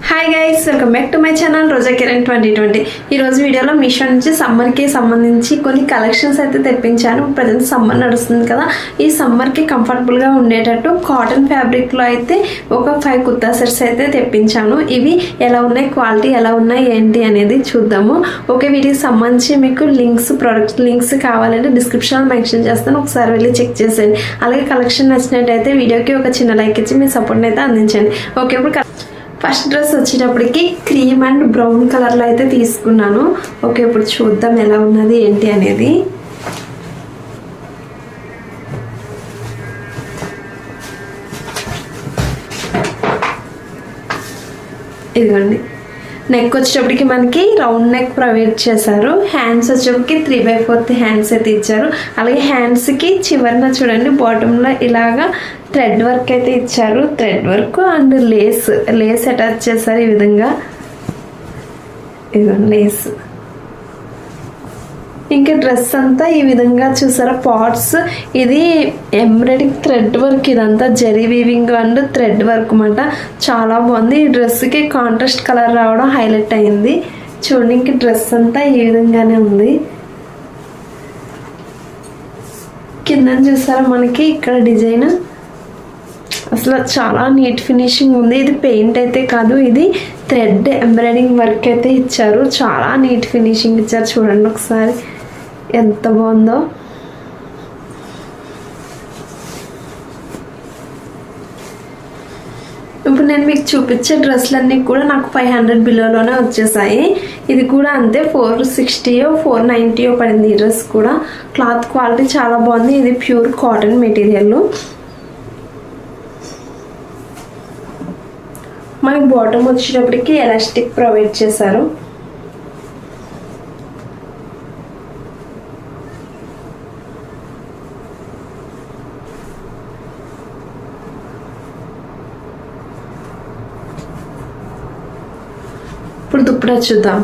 Hi guys, welcome back to my channel Roja Kiran 2020. ఈరోజు వీడియోలో మీషో నుంచి సమ్మర్కి సంబంధించి కొన్ని కలెక్షన్స్ అయితే తెప్పించాను. ప్రజెంట్ సమ్మర్ నడుస్తుంది కదా, ఈ సమ్మర్కి కంఫర్టబుల్గా ఉండేటట్టు కాటన్ ఫ్యాబ్రిక్లో అయితే ఒక 5 కుర్తా సెట్స్ అయితే తెప్పించాను. ఇవి ఎలా ఉన్నాయి, క్వాలిటీ ఎలా ఉన్నాయి ఏంటి అనేది చూద్దాము. ఓకే, వీటికి సంబంధించి మీకు ప్రొడక్ట్ లింక్స్ కావాలంటే డిస్క్రిప్షన్లో మెన్షన్ చేస్తాను, ఒకసారి వెళ్ళి చెక్ చేసేయండి. అలాగే కలెక్షన్ నచ్చినట్టయితే వీడియోకి ఒక చిన్న లైక్ ఇచ్చి మీ సపోర్ట్ని అయితే అందించండి. ఓకే, ఇప్పుడు ఫస్ట్ డ్రెస్ వచ్చేటప్పటికి క్రీమ్ అండ్ బ్రౌన్ కలర్లో అయితే తీసుకున్నాను. ఓకే, ఇప్పుడు చూద్దాం ఎలా ఉన్నది ఏంటి అనేది. ఇదిగోండి, నెక్ వచ్చేటప్పటికి మనకి రౌండ్ నెక్ ప్రొవైడ్ చేశారు. హ్యాండ్స్ వచ్చేటప్పటికి 3/4 హ్యాండ్స్ అయితే ఇచ్చారు. అలాగే హ్యాండ్స్కి చివరిన చూడండి బాటంలో ఇలాగా థ్రెడ్ వర్క్ అయితే ఇచ్చారు. Thread work and lace attach చేశారు. ఈ విధంగా ఇదిగోండి లేస్. ఇంకా డ్రెస్ అంతా ఈ విధంగా చూసారా పార్ట్స్, ఇది ఎంబ్రాయిడింగ్ థ్రెడ్ వర్క్, ఇదంతా zari weaving and thread work అన్నమాట. చాలా బాగుంది. ఈ డ్రెస్కి కాంట్రాస్ట్ కలర్ రావడం హైలైట్ అయింది. చూడండి, ఇంక డ్రెస్ అంతా ఈ విధంగానే ఉంది. కింద చూసారా మనకి ఇక్కడ డిజైన్ అసలు చాలా నీట్ ఫినిషింగ్ ఉంది. ఇది పెయింట్ అయితే కాదు, ఇది థ్రెడ్ ఎంబ్రాయిడింగ్ వర్క్ అయితే ఇచ్చారు. చాలా నీట్ ఫినిషింగ్ ఇచ్చారు. చూడండి ఒకసారి ఎంత బాగుందో. ఇప్పుడు నేను మీకు చూపించే డ్రెస్లన్నీ కూడా నాకు 500 బిలోలోనే వచ్చేసాయి. ఇది కూడా అంతే, 460 490 పడింది. ఈ డ్రెస్ కూడా క్లాత్ క్వాలిటీ చాలా బాగుంది. ఇది ప్యూర్ కాటన్ మెటీరియల్. మనకి బాటమ్ వచ్చేటప్పటికి ఎలాస్టిక్ ప్రొవైడ్ చేశారు. ఇప్పుడు దుప్పటా చూద్దాం.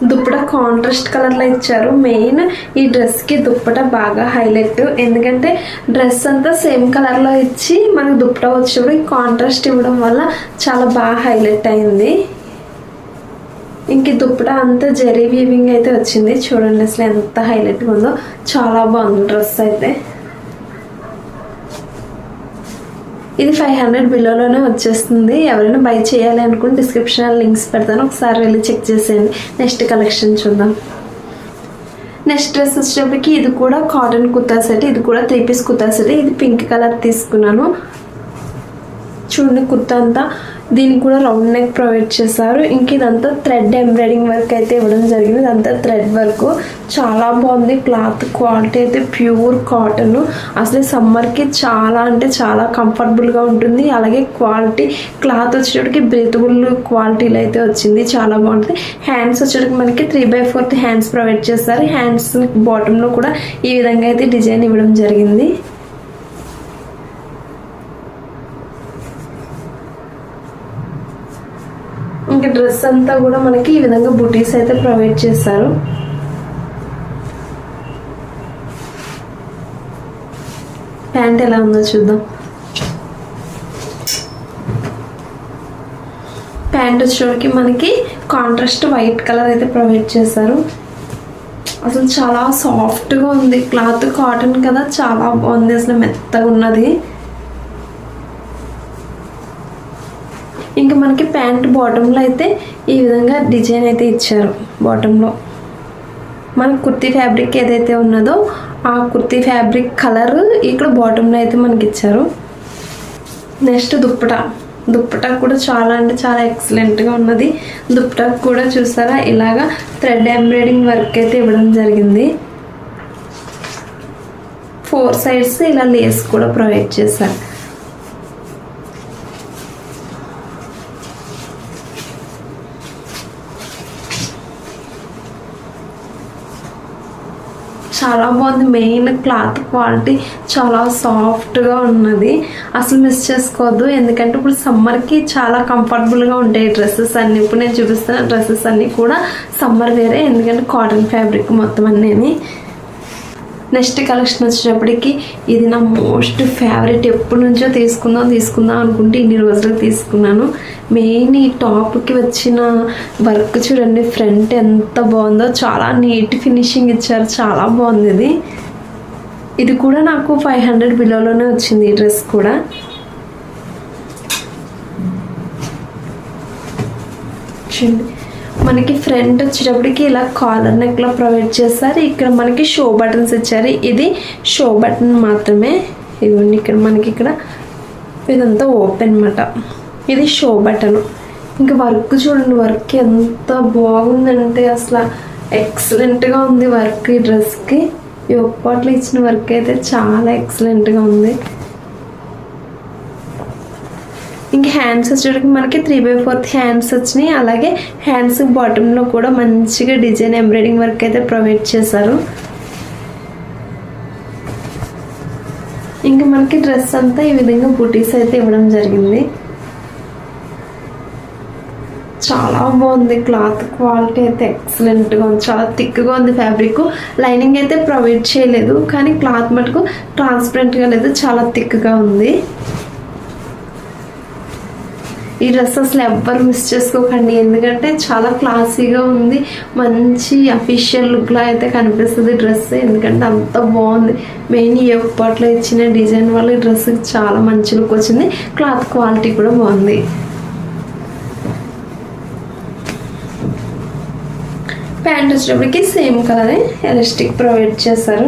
దుప్పట కాంట్రాస్ట్ కలర్లో ఇచ్చారు. మెయిన్ ఈ డ్రెస్కి దుప్పట బాగా హైలైట్, ఎందుకంటే డ్రెస్ అంతా సేమ్ కలర్లో ఇచ్చి మనకు దుప్పట వచ్చేప్పుడు కాంట్రాస్ట్ ఇవ్వడం వల్ల చాలా బాగా హైలైట్ అయింది. ఇంక దుప్పట అంతా జరీ వీవింగ్ అయితే వచ్చింది. చూడండి అసలు ఎంత హైలైట్గా ఉందో, చాలా బాగుంది డ్రెస్ అయితే. ఇది 500 బిలోలోనే వచ్చేస్తుంది. ఎవరైనా బై చేయాలి అనుకుంటే డిస్క్రిప్షన్ లింక్స్ పెడతాను, ఒకసారి వెళ్ళి చెక్ చేసేయండి. నెక్స్ట్ కలెక్షన్ చూద్దాం. నెక్స్ట్ డ్రెస్ వచ్చేటప్పటికి ఇది కూడా కాటన్ కుర్తా సెట్. ఇది కూడా 3 పీస్ కుర్తా సెట్. ఇది పింక్ కలర్ తీసుకున్నాను. చూడండి కుర్తా అంతా, దీనికి కూడా రౌండ్ నెక్ ప్రొవైడ్ చేశారు. ఇంక ఇదంతా థ్రెడ్ ఎంబ్రాయిడింగ్ వర్క్ అయితే ఇవ్వడం జరిగింది. ఇదంతా థ్రెడ్ వర్క్ చాలా బాగుంది. క్లాత్ క్వాలిటీ అయితే ప్యూర్ కాటన్. అసలు సమ్మర్కి చాలా అంటే చాలా కంఫర్టబుల్గా ఉంటుంది. అలాగే క్వాలిటీ క్లాత్ వచ్చేటప్పటికి బ్రీతబుల్ క్వాలిటీలో అయితే వచ్చింది, చాలా బాగుంటుంది. హ్యాండ్స్ వచ్చేటప్పటికి మనకి 3/4 హ్యాండ్స్ ప్రొవైడ్ చేస్తారు. హ్యాండ్స్ బాటంలో కూడా ఈ విధంగా అయితే డిజైన్ ఇవ్వడం జరిగింది. ఇంకా డ్రెస్ అంతా కూడా మనకి ఈ విధంగా బుటీస్ అయితే ప్రొవైడ్ చేస్తారు. ప్యాంట్ ఎలా ఉందో చూద్దాం. ప్యాంట్ వచ్చేటికి మనకి కాంట్రాస్ట్ వైట్ కలర్ అయితే ప్రొవైడ్ చేశారు. అసలు చాలా సాఫ్ట్గా ఉంది. క్లాత్ కాటన్ కదా, చాలా బాగుంది. అసలు మెత్తగా ఉన్నది. ఇంకా మనకి ప్యాంట్ బాటంలో అయితే ఈ విధంగా డిజైన్ అయితే ఇచ్చారు. బాటంలో మన కుర్తీ ఫ్యాబ్రిక్ ఏదైతే ఉన్నదో ఆ కుర్తీ ఫ్యాబ్రిక్ కలర్ ఇక్కడ బాటంలో అయితే మనకి ఇచ్చారు. నెక్స్ట్ దుప్పటా కూడా చాలా అంటే చాలా ఎక్సలెంట్గా ఉన్నది. దుప్పటా కూడా చూసారా ఇలాగా థ్రెడ్ ఎంబ్రాయిడింగ్ వర్క్ అయితే ఇవ్వడం జరిగింది. 4 సైడ్స్ ఇలా లేస్ కూడా ప్రొవైడ్ చేశారు. చాలా బాగుంది. మెయిన్ క్లాత్ క్వాలిటీ చాలా సాఫ్ట్గా ఉన్నది. అసలు మిస్ చేసుకోవద్దు, ఎందుకంటే ఇప్పుడు సమ్మర్కి చాలా కంఫర్టబుల్గా ఉంటాయి డ్రెస్సెస్ అన్నీ. ఇప్పుడు నేను చూపిస్తున్న డ్రెస్సెస్ అన్నీ కూడా సమ్మర్ వేరే, ఎందుకంటే కాటన్ ఫ్యాబ్రిక్ మొత్తం అన్నీ. నెక్స్ట్ కలెక్షన్ వచ్చేటప్పటికి ఇది నా మోస్ట్ ఫేవరెట్, ఎప్పటి నుంచో తీసుకుందాం అనుకుంటే ఇన్ని రోజులకు తీసుకున్నాను. మెయిన్ ఈ టాప్కి వచ్చిన వర్క్ చూడండి, ఫ్రంట్ ఎంత బాగుందో, చాలా నీట్ ఫినిషింగ్ ఇచ్చారు, చాలా బాగుంది. ఇది కూడా నాకు 500 బిలోలోనే వచ్చింది ఈ డ్రెస్ కూడా. చూడండి, మనకి ఫ్రంట్ వచ్చేటప్పటికి ఇలా కాలర్ నెక్లో ప్రొవైడ్ చేస్తారు. ఇక్కడ మనకి షో బటన్స్ ఇచ్చారు. ఇది షో బటన్ మాత్రమే. ఇదిగోండి, ఇక్కడ ఇదంతా ఓపెన్ అన్నమాట. ఇది షో బటన్. ఇంకా వర్క్ చూడండి, వర్క్ ఎంత బాగుందంటే అసలు ఎక్సలెంట్గా ఉంది వర్క్. ఈ డ్రెస్కి ఈ ఒప్పట్లో ఇచ్చిన వర్క్ అయితే చాలా ఎక్సలెంట్గా ఉంది. ఇంక హ్యాండ్స్ వచ్చేటప్పటికి మనకి 3/4 హ్యాండ్స్ వచ్చినాయి. అలాగే హ్యాండ్స్ బాటంలో కూడా మంచిగా డిజైన్ ఎంబ్రాయిడింగ్ వర్క్ అయితే ప్రొవైడ్ చేశారు. ఇంకా మనకి డ్రెస్ అంతా ఈ విధంగా బూటీస్ అయితే ఇవ్వడం జరిగింది. చాలా బాగుంది. క్లాత్ క్వాలిటీ అయితే ఎక్సలెంట్గా ఉంది, చాలా థిక్గా ఉంది. ఫ్యాబ్రిక్ లైనింగ్ అయితే ప్రొవైడ్ చేయలేదు, కానీ క్లాత్ మటుకు ట్రాన్స్పరెంట్గా లేదు, చాలా థిక్గా ఉంది. ఈ డ్రెస్ అసలు ఎవ్వరు మిస్ చేసుకోకండి, ఎందుకంటే చాలా క్లాసీగా ఉంది, మంచి అఫీషియల్ లుక్లా అయితే కనిపిస్తుంది డ్రెస్, ఎందుకంటే అంత బాగుంది. మెయిన్ ఈ ఒప్పట్లో ఇచ్చిన డిజైన్ వల్ల ఈ డ్రెస్కి చాలా మంచి లుక్ వచ్చింది. క్లాత్ క్వాలిటీ కూడా బాగుంది. ప్యాంట్ వచ్చేటప్పటికి సేమ్ కలరే ఎలాస్టిక్ ప్రొవైడ్ చేశారు.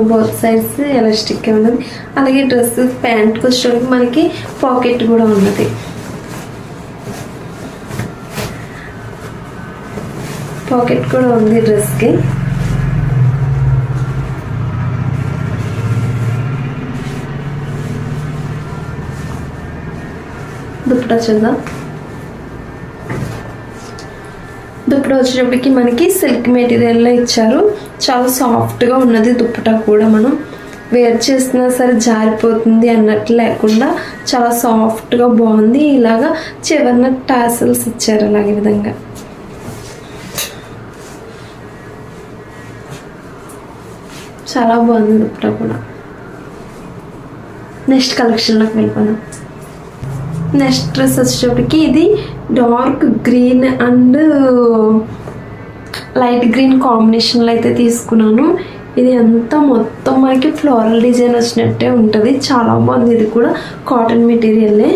బోత్ సైడ్స్ ఎలాస్టిక్ ఉన్నది. అలాగే డ్రెస్ ప్యాంట్కి వచ్చేటప్పటికి మనకి పాకెట్ కూడా ఉన్నది. పాకెట్ కూడా ఉంది డ్రెస్కి. దుప్పటా చూద్దాం. దుప్పటా వచ్చేటప్పటికి మనకి సిల్క్ మెటీరియల్లో ఇచ్చారు. చాలా సాఫ్ట్గా ఉన్నది దుప్పటా కూడా. మనం వేర్ చేసినా సరే జారిపోతుంది అన్నట్టు లేకుండా చాలా సాఫ్ట్గా బాగుంది. ఇలాగా చివరిన టాసల్స్ ఇచ్చారు అలాగే విధంగా. చాలా బాగుంది దుప్పటా కూడా. నెక్స్ట్ కలెక్షన్లోకి వెళ్ళిపోదాం. నెక్స్ట్ డ్రెస్ వచ్చేటప్పటికి ఇది dark green and light green కాంబినేషన్లో అయితే తీసుకున్నాను. ఇది అంతా మొత్తం మనకి ఫ్లోరల్ డిజైన్ వచ్చినట్టే ఉంటుంది, చాలా బాగుంది. ఇది కూడా కాటన్ మెటీరియల్లే.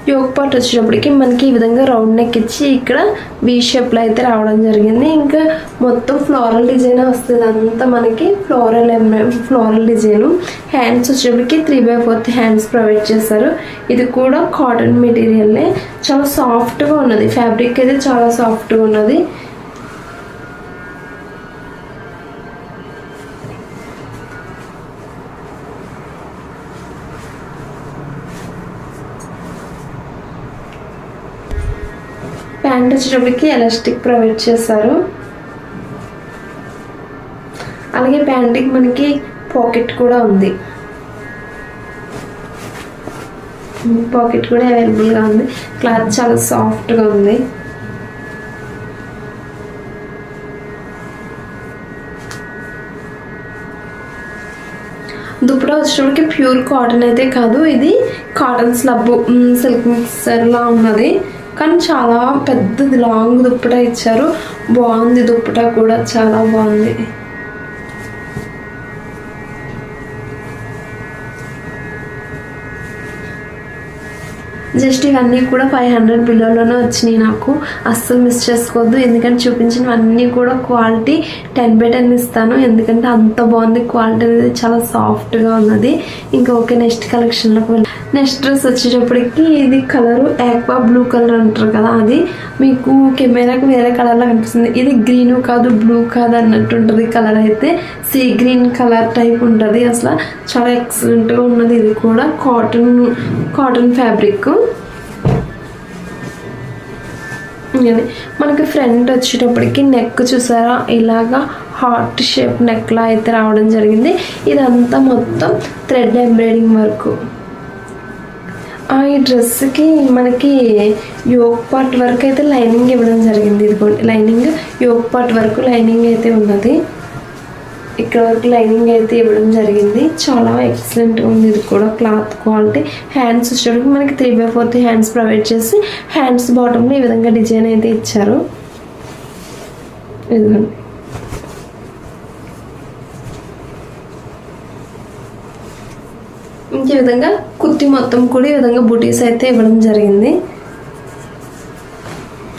యోగ్ పార్ట్ వచ్చేటప్పటికి మనకి ఈ విధంగా రౌండ్ నెక్ ఇచ్చి ఇక్కడ వీ షేప్లో అయితే రావడం జరిగింది. ఇంకా మొత్తం ఫ్లోరల్ డిజైన్ వస్తుంది, అంతా మనకి ఫ్లోరల్ డిజైన్. హ్యాండ్స్ వచ్చేటప్పటికి 3/4 హ్యాండ్స్ ప్రొవైడ్ చేశారు. ఇది కూడా కాటన్ మెటీరియల్లే, చాలా సాఫ్ట్గా ఉన్నది. ఫ్యాబ్రిక్ అయితే చాలా సాఫ్ట్గా ఉన్నది. ప్యాంట్ వచ్చేటప్పటికి ఎలాస్టిక్ ప్రొవైడ్ చేశారు. అలాగే ప్యాంట్కి మనకి పాకెట్ కూడా ఉంది. పాకెట్ కూడా అవైలబుల్గా ఉంది. క్లాత్ చాలా సాఫ్ట్గా ఉంది. దుప్పటా వచ్చేటప్పటికి ప్యూర్ కాటన్ అయితే కాదు, ఇది కాటన్ స్లబ్ సిల్క్ మిక్సర్లా ఉన్నది, కానీ చాలా పెద్దది లాంగ్ దుప్పటా ఇచ్చారు. బాగుంది దుప్పటా కూడా, చాలా బాగుంది. జస్ట్ ఇవన్నీ కూడా 500 బిలోలోనే వచ్చినాయి. నాకు అస్సలు మిస్ చేసుకోవద్దు, ఎందుకంటే చూపించినవన్నీ కూడా క్వాలిటీ 10/10 ఇస్తాను, ఎందుకంటే అంత బాగుంది. క్వాలిటీ అనేది చాలా సాఫ్ట్గా ఉన్నది. ఇంకా ఓకే, నెక్స్ట్ కలెక్షన్లోకి వెళ్ళి నెక్స్ట్ డ్రెస్ వచ్చేటప్పటికి ఇది కలరు ఆక్వా బ్లూ కలర్ అంటారు కదా, అది మీకు కెమెరాకి వేరే కలర్లో కనిపిస్తుంది. ఇది గ్రీన్ కాదు బ్లూ కాదు అన్నట్టు ఉంటుంది కలర్ అయితే, సీ గ్రీన్ కలర్ టైప్ ఉంటుంది. అసలు చాలా ఎక్సలెంట్గా ఉన్నది. ఇది కూడా కాటన్ ఫ్యాబ్రిక్. మనకి ఫ్రంట్ వచ్చేటప్పటికి నెక్ చూసారా, ఇలాగా హార్ట్ షేప్ నెక్లా అయితే రావడం జరిగింది. ఇదంతా మొత్తం థ్రెడ్ ఎంబ్రాయిడింగ్ వర్క్. ఈ డ్రెస్కి మనకి యోగ్ పార్ట్ వరకు అయితే లైనింగ్ ఇవ్వడం జరిగింది. ఇదిగోండి లైనింగ్, యోగ్ పార్ట్ వరకు లైనింగ్ అయితే ఉన్నది. ఇక్కడ వరకు లైనింగ్ అయితే ఇవ్వడం జరిగింది. చాలా ఎక్సలెంట్గా ఉంది ఇది కూడా క్లాత్ క్వాలిటీ. హ్యాండ్స్ వచ్చేటప్పుడు మనకి 3/4 హ్యాండ్స్ ప్రొవైడ్ చేసి హ్యాండ్స్ బాటంలో ఈ విధంగా డిజైన్ అయితే ఇచ్చారు. ఇదిగోండి ఈ విధంగా కుర్తి మొత్తం కూడా ఈ విధంగా బూటీస్ అయితే ఇవ్వడం జరిగింది.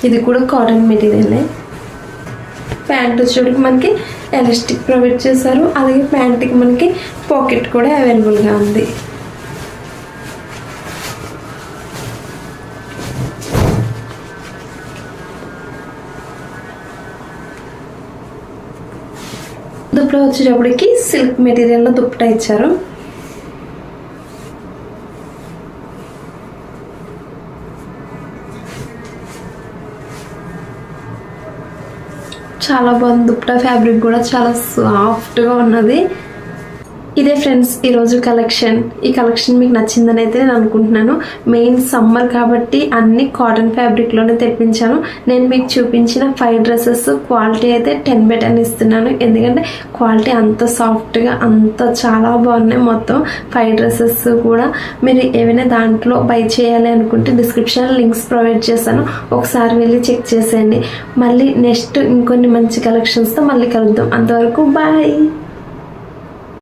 ఇది కూడా కాటన్ మెటీరియలే. ప్యాంట్ వచ్చేటప్పుడు మనకి ఎలాస్టిక్ ప్రొవైడ్ చేశారు. అలాగే ప్యాంట్కి మనకి పాకెట్ కూడా అవైలబుల్గా ఉంది. దుప్పట వచ్చేటప్పటికి సిల్క్ మెటీరియల్లో దుప్పట ఇచ్చారు. చాలా బాగుంది. దుప్పటా ఫ్యాబ్రిక్ కూడా చాలా సాఫ్ట్గా ఉన్నది. ఇదే ఫ్రెండ్స్ ఈరోజు కలెక్షన్. ఈ కలెక్షన్ మీకు నచ్చిందని అయితే నేను అనుకుంటున్నాను. మెయిన్ సమ్మర్ కాబట్టి అన్ని కాటన్ ఫ్యాబ్రిక్లోనే తెప్పించాను. నేను మీకు చూపించిన 5 డ్రెస్సెస్ క్వాలిటీ అయితే 10/10 ఇస్తున్నాను. ఎందుకంటే క్వాలిటీ అంత సాఫ్ట్గా అంత చాలా బాగున్నాయి. మొత్తం 5 డ్రెస్సెస్ కూడా మీరు ఏమైనా దాంట్లో బై చేయాలి అనుకుంటే డిస్క్రిప్షన్లో లింక్స్ ప్రొవైడ్ చేశాను. ఒకసారి వెళ్ళి చెక్ చేసేయండి. మళ్ళీ నెక్స్ట్ ఇంకొన్ని మంచి కలెక్షన్స్తో మళ్ళీ కలుద్దాం. అంతవరకు బాయ్.